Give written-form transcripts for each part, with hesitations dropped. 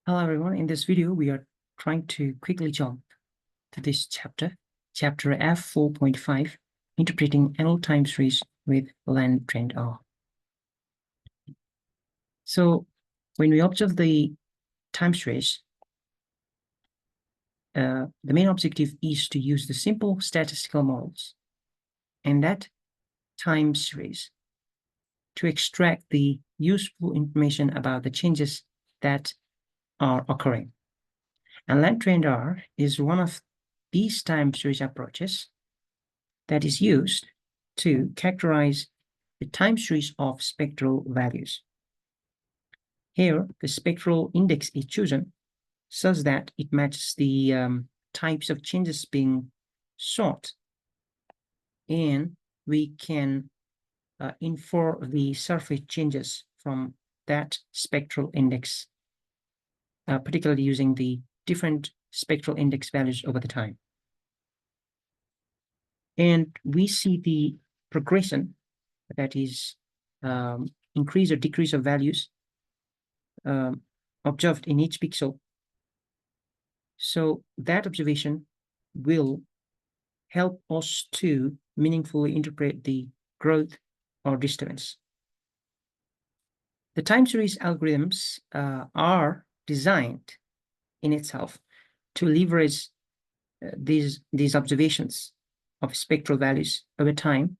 Hello everyone, in this video we are trying to quickly jump to this chapter F4.5, interpreting annual time series with LandTrendr. So when we observe the time series, the main objective is to use the simple statistical models and that time series to extract the useful information about the changes that are occurring. And LandTrendr is one of these time series approaches that is used to characterize the time series of spectral values. Here, the spectral index is chosen such that it matches the types of changes being sought, and we can infer the surface changes from that spectral index, particularly using the different spectral index values over the time. And we see the progression, that is increase or decrease of values observed in each pixel. So that observation will help us to meaningfully interpret the growth or disturbance. The time series algorithms are designed in itself to leverage these observations of spectral values over time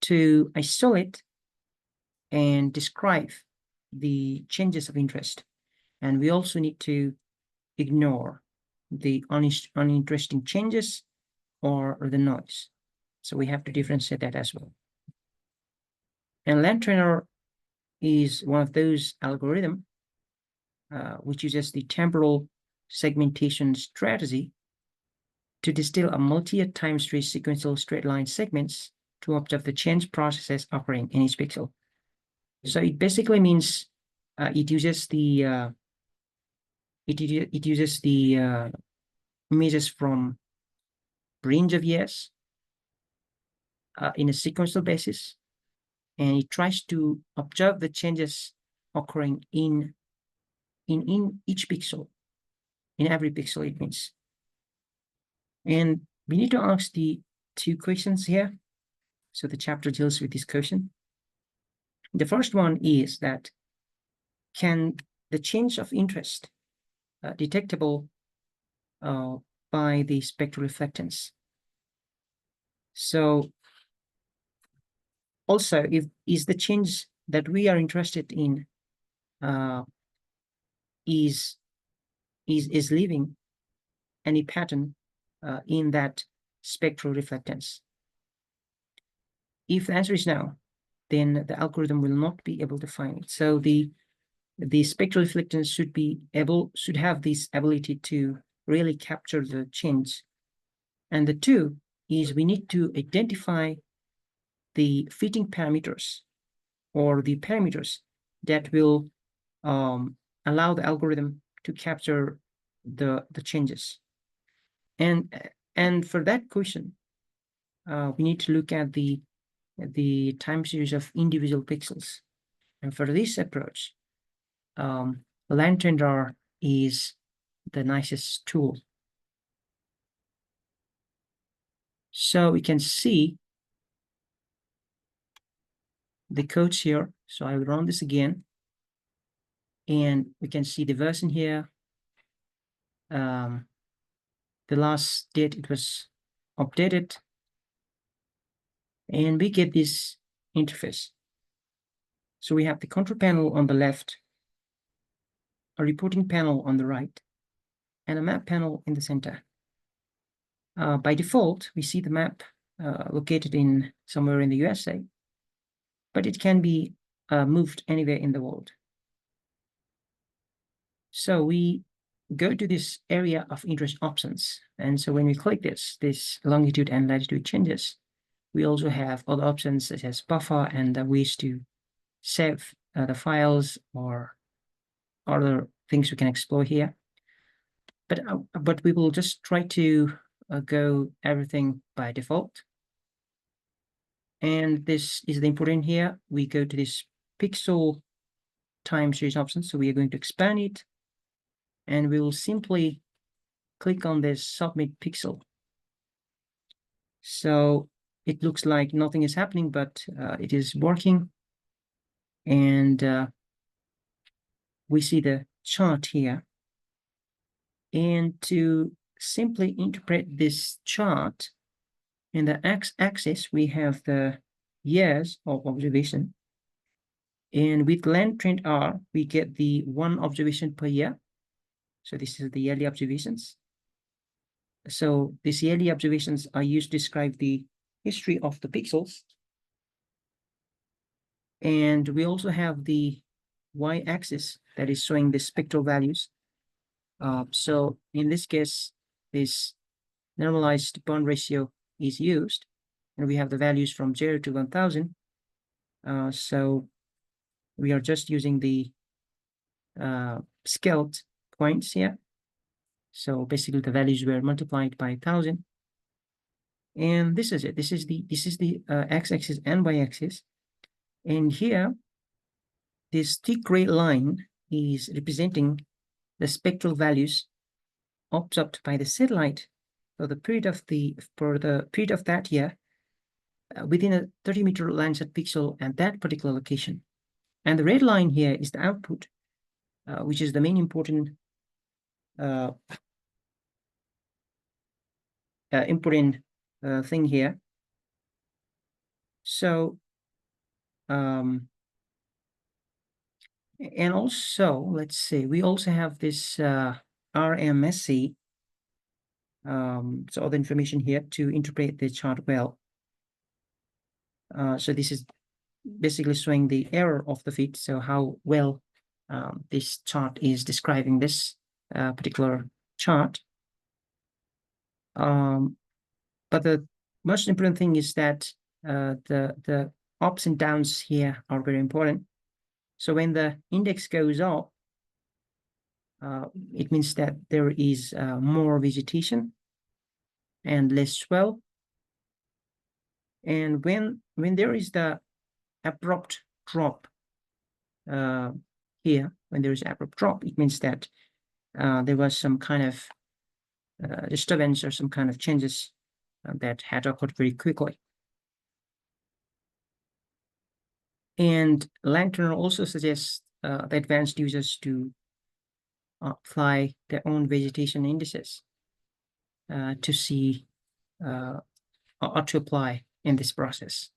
to isolate and describe the changes of interest. And we also need to ignore the uninteresting changes or the noise. So we have to differentiate that as well. And LandTrendr is one of those algorithms which uses the temporal segmentation strategy to distill a multi-year time series sequential straight line segments to observe the change processes occurring in each pixel. So it basically means it uses the images from range of years in a sequential basis, and it tries to observe the changes occurring in each pixel, in every pixel it means. And we need to ask the two questions here. So the chapter deals with this question. The first one is that, can the change of interest detectable by the spectral reflectance? So also, is the change that we are interested in is leaving any pattern in that spectral reflectance? If the answer is no, then the algorithm will not be able to find it. So the spectral reflectance should have this ability to really capture the change. And the two is, we need to identify the fitting parameters or the parameters that will allow the algorithm to capture the changes. And for that question, we need to look at the time series of individual pixels. And for this approach, LandTrendr is the nicest tool. So we can see the codes here. So I will run this again, and we can see the version here. The last date it was updated, and we get this interface. So we have the control panel on the left, a reporting panel on the right, and a map panel in the center. By default, we see the map located in somewhere in the USA, but it can be moved anywhere in the world. So we go to this area of interest options. And so when we click this longitude and latitude changes, we also have other options such as buffer and ways to save the files or other things we can explore here. But we will just try to go everything by default. And this is the important here. We go to this pixel time series option. So we are going to expand it and we will simply click on this submit pixel. So it looks like nothing is happening, but it is working. And we see the chart here. And to simply interpret this chart, in the x-axis, we have the years of observation. And with LandTrendr, we get the 1 observation per year. So this is the yearly observations. So these yearly observations are used to describe the history of the pixels. And we also have the y-axis that is showing the spectral values. So in this case, this normalized bond ratio is used, and we have the values from 0 to 1000. So we are just using the scaled points here. So basically the values were multiplied by 1000. And this is it. This is the x-axis and y-axis. And here, this thick gray line is representing the spectral values observed by the satellite for the period of that year within a 30-meter Landsat pixel at that particular location. And the red line here is the output, which is the main important thing here. So, and also, let's see, we also have this RMSE, so all the information here to interpret the chart well. So this is basically showing the error of the feed, so how well this chart is describing this particular chart. But the most important thing is that the ups and downs here are very important. So when the index goes up, it means that there is more vegetation and less swell. And when there is the abrupt drop here, when there is abrupt drop, it means that there was some kind of disturbance or some kind of changes that had occurred very quickly. And LandTrendr also suggests the advanced users to apply their own vegetation indices to see or to apply in this process.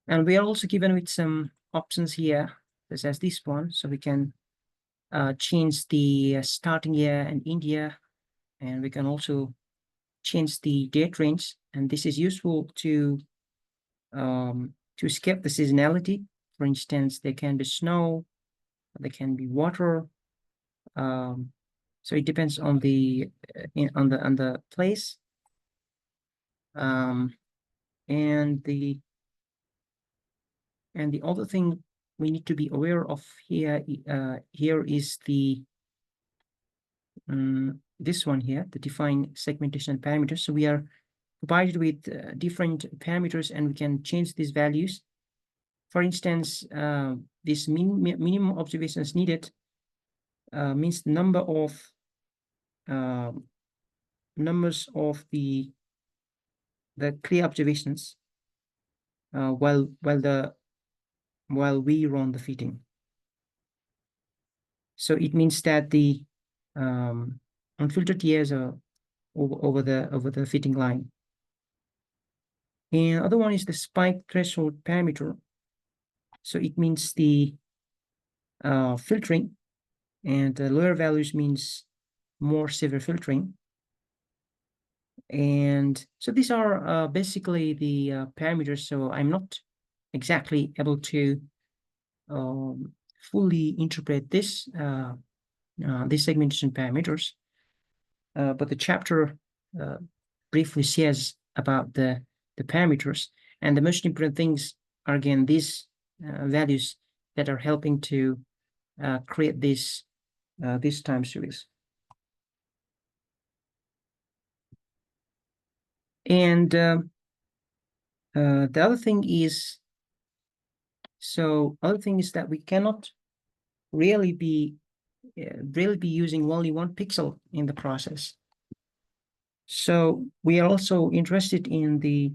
And we are also given with some options here, such as this one. So we can change the starting year and end year, and we can also change the date range. And this is useful to escape the seasonality. For instance, there can be snow, there can be water. So it depends on the place. And the other thing we need to be aware of here is the this one here, the define segmentation parameters. So we are provided with different parameters, and we can change these values. For instance, this minimum observations needed means the number of numbers of the clear observations while we run the fitting. So it means that the unfiltered years are over the fitting line. And other one is the spike threshold parameter. So it means the filtering, and the lower values means more severe filtering. And so these are basically the parameters. So I'm not exactly able to fully interpret this these segmentation parameters, but the chapter briefly says about the parameters, and the most important things are again these values that are helping to create this time series. And the other thing is, that we cannot really be really be using only one pixel in the process. So we are also interested in the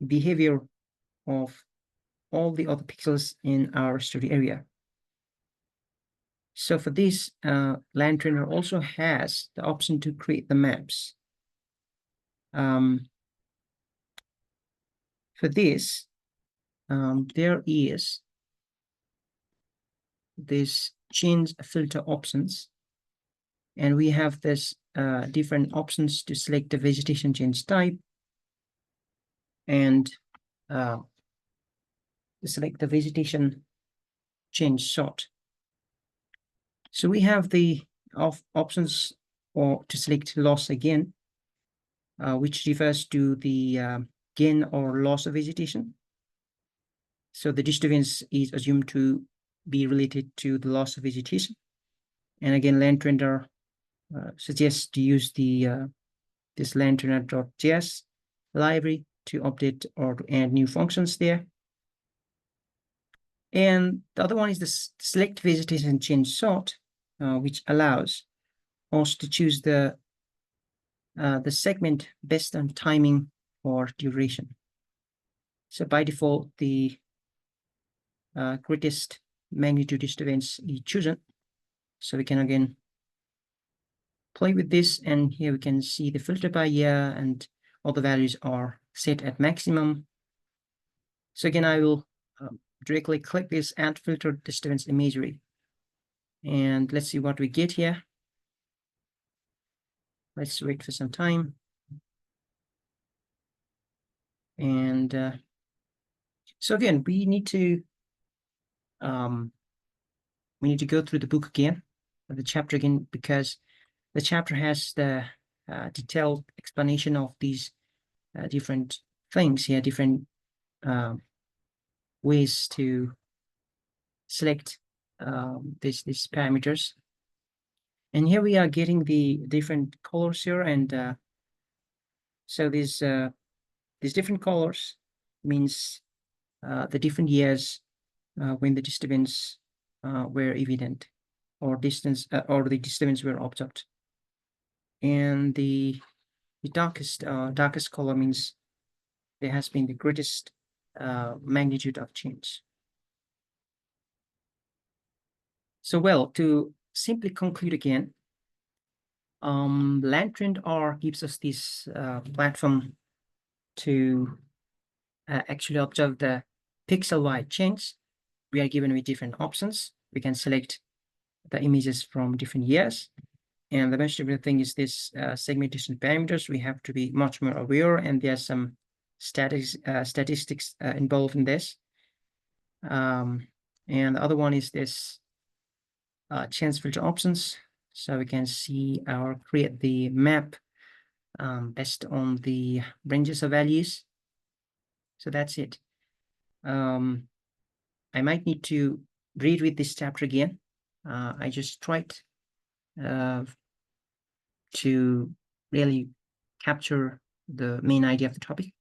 behavior of all the other pixels in our study area. So for this, LandTrendr also has the option to create the maps. For this, there is this change filter options, and we have this different options to select the vegetation change type and select the vegetation change sort. So we have the options or to select loss again, which refers to the gain or loss of vegetation. So the disturbance is assumed to be related to the loss of vegetation. And again, LandTrendr suggests to use the this LandTrendr.js library to update or to add new functions there. And the other one is the select vegetation change sort, which allows us to choose the segment based on timing or duration. So by default, the greatest magnitude disturbance is chosen. So we can again play with this, and here we can see the filter by year, and all the values are set at maximum. So again, I will directly click this add filter disturbance imagery, and let's see what we get here. Let's wait for some time. And so again, we need to go through the book again, the chapter again, because the chapter has the detailed explanation of these different things here, different ways to select these parameters. And here we are getting the different colors here, and so these different colors means the different years when the disturbance were evident, or or the disturbance were observed. And the darkest color means there has been the greatest magnitude of change. So, well, to simply conclude again, LandTrendr gives us this platform to actually observe the pixel-wide change. We are given with different options. We can select the images from different years. And the most important thing is this segmentation parameters. We have to be much more aware, and there are some statistics involved in this. And the other one is this change filter options. So we can see or create the map based on the ranges of values. So that's it. I might need to read with this chapter again. I just tried to really capture the main idea of the topic.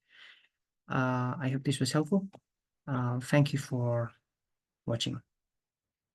I hope this was helpful. Thank you for watching.